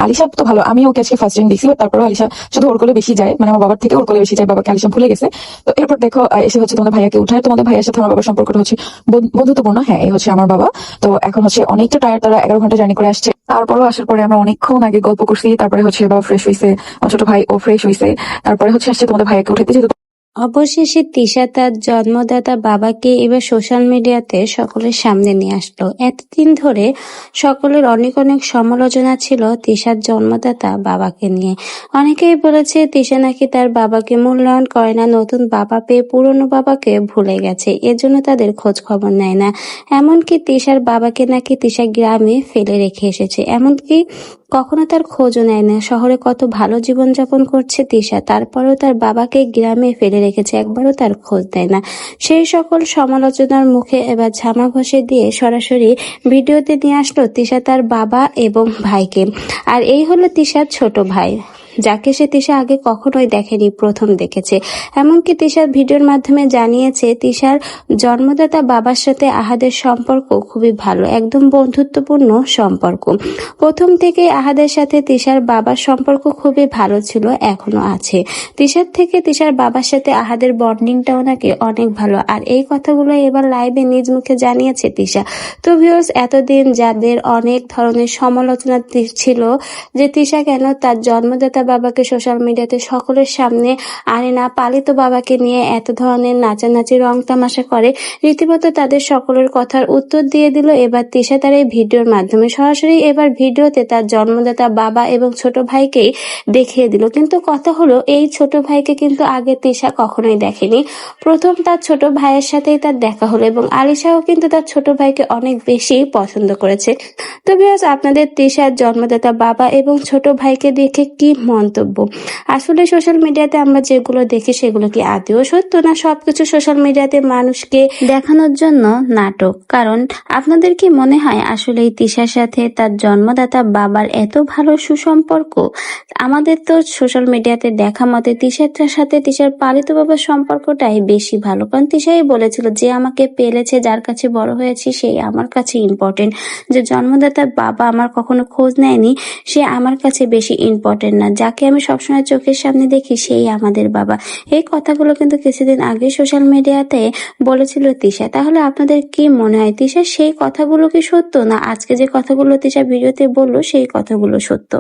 আলিশা তো ভালো, আমি ওকে আজকে ফার্স্ট টাইম দেখছি, তারপরে আলিশা শুধু ওর কোলে বেশি যায়, মানে আমার বাবার থেকে ওর কোলে বেশি যায়, বাবাকে আলিশা ভুলে গেছে। তো এরপর দেখো এসে হচ্ছে তোমাদের ভাইয়াকে উঠায়, তোমাদের ভাইয়ের সাথে আমার বাবার সম্পর্কটা হচ্ছে বন্ধুত্বপূর্ণ। হ্যাঁ, এই হচ্ছে আমার বাবা। তো এখন হচ্ছে অনেকটা টায়ার, তারা 11 ঘন্টা জার্নি করে আসছে। তারপরও আসার পরে আমরা অনেকক্ষণ আগে গল্প করছি, তারপরে হচ্ছে বাবা ফ্রেশ হয়েছে, আমার ছোট ভাই ও ফ্রেশ হয়েছে, তারপরে হচ্ছে আসছে তোমাদের ভাইয়াকে উঠাইতে। যেহেতু অবশেষে তিশা তার জন্মদাতা বাবাকে এবার সোশ্যাল মিডিয়াতে সকলের সামনে নিয়ে আসলো। এতদিন ধরে সকলের অনেক অনেক সমালোচনা ছিল তিশার জন্মদাতা বাবাকে নিয়ে। অনেকেই বলেছে তিশা নাকি তার বাবাকে মূল্যায়ন করে না, নতুন বাবা পেয়ে পুরনো বাবাকে ভুলে গেছে, এজন্য তাদের খোঁজ খবর নেয় না। এমনকি তিশার বাবাকে নাকি তিশা গ্রামে ফেলে রেখে এসেছে, এমনকি কখনো তার খোঁজও নেয় না। শহরে কত ভালো জীবনযাপন করছে তিশা, তারপরেও তার বাবাকে গ্রামে ফেলে রেখেছে, একবারও তার খোঁজ দেয় না। সেই সকল সমালোচনার মুখে এবার ঝামা ঘষে দিয়ে সরাসরি ভিডিওতে নিয়ে আসলো তিশা তার বাবা এবং ভাইকে। আর এই হলো তিশার ছোট ভাই, যাকে সে তিশা আগে কখনোই দেখেনি, প্রথম দেখেছে। এমনকি তিশার ভিডিওর মাধ্যমে জানিয়েছে তিশার জন্মদাতা বাবার সাথে আহাদের সম্পর্ক খুবই ভালো, একদম বন্ধুত্বপূর্ণ সম্পর্ক। প্রথম থেকে আহাদের সাথে তিশার বাবার সম্পর্ক খুবই ভালো ছিল, এখনো আছে। তিশার থেকে তিশার বাবার সাথে আহাদের বন্ডিংটাও নাকি অনেক ভালো, আর এই কথাগুলো এবার লাইভে নিজ মুখে জানিয়েছে তিশা। তো ভিউয়ার্স, এতদিন যাদের অনেক ধরনের সমালোচনা ছিল যে তিশা কেন তার জন্মদাতা বাবাকে সোশ্যাল মিডিয়াতে সকলের সামনে আনে না, পালিত বাবাকে নিয়ে এত ধরনের নাচানাচি রং তামাশা করে, রীতিমতো তাদের সকলের কথার উত্তর দিয়ে দিল এবার তিশা তার এই ভিডিওর মাধ্যমে। সরাসরি এবার ভিডিওতে তার জন্মদাতা বাবা এবং ছোট ভাইকেই দেখিয়ে দিল। কিন্তু কথা হলো, এই ছোট ভাইকে কিন্তু আগে তিশা কখনোই দেখেনি, প্রথম তার ছোট ভাইয়ের সাথেই তার দেখা হলো, এবং আলিশাও কিন্তু তার ছোট ভাইকে অনেক বেশি পছন্দ করেছে। তো ভিউয়ার্স, আপনাদের তিশার জন্মদাতা বাবা এবং ছোট ভাইকে দেখে কি মন্তব্য? আসলে সোশ্যাল মিডিয়াতে আমরা যেগুলো দেখি সেগুলো কি আদৌ সত্য, না সবকিছু সোশ্যাল মিডিয়াতে মানুষকে দেখানোর জন্য নাটক? কারণ আপনাদের কি মনে হয় আসলে এই তিশার সাথে তার জন্মদাতা বাবার এত ভালো সুসম্পর্ক? আমাদের তো সোশ্যাল মিডিয়াতে দেখা মতে তিশার সাথে তিশার পালিত বাবার সম্পর্কটাই বেশি ভালো, কারণ তিশাই বলেছিল যে আমাকে পেলেছে, যার কাছে বড় হয়েছি সেই আমার কাছে ইম্পর্টেন্ট, যে জন্মদাতার বাবা আমার কখনো খোঁজ নেয়নি সে আমার কাছে বেশি ইম্পর্টেন্ট না, যাকে আমি সবসময় চোখের সামনে দেখি সেই আমাদের বাবা। এই কথাগুলো কিন্তু কিছুদিন আগে সোশ্যাল মিডিয়াতে বলেছিল তিশা। তাহলে আপনাদের কি মনে হয়, তিশা সেই কথাগুলো কি সত্য, না আজকে যে কথাগুলো তিশা ভিডিওতে বললো সেই কথাগুলো সত্য?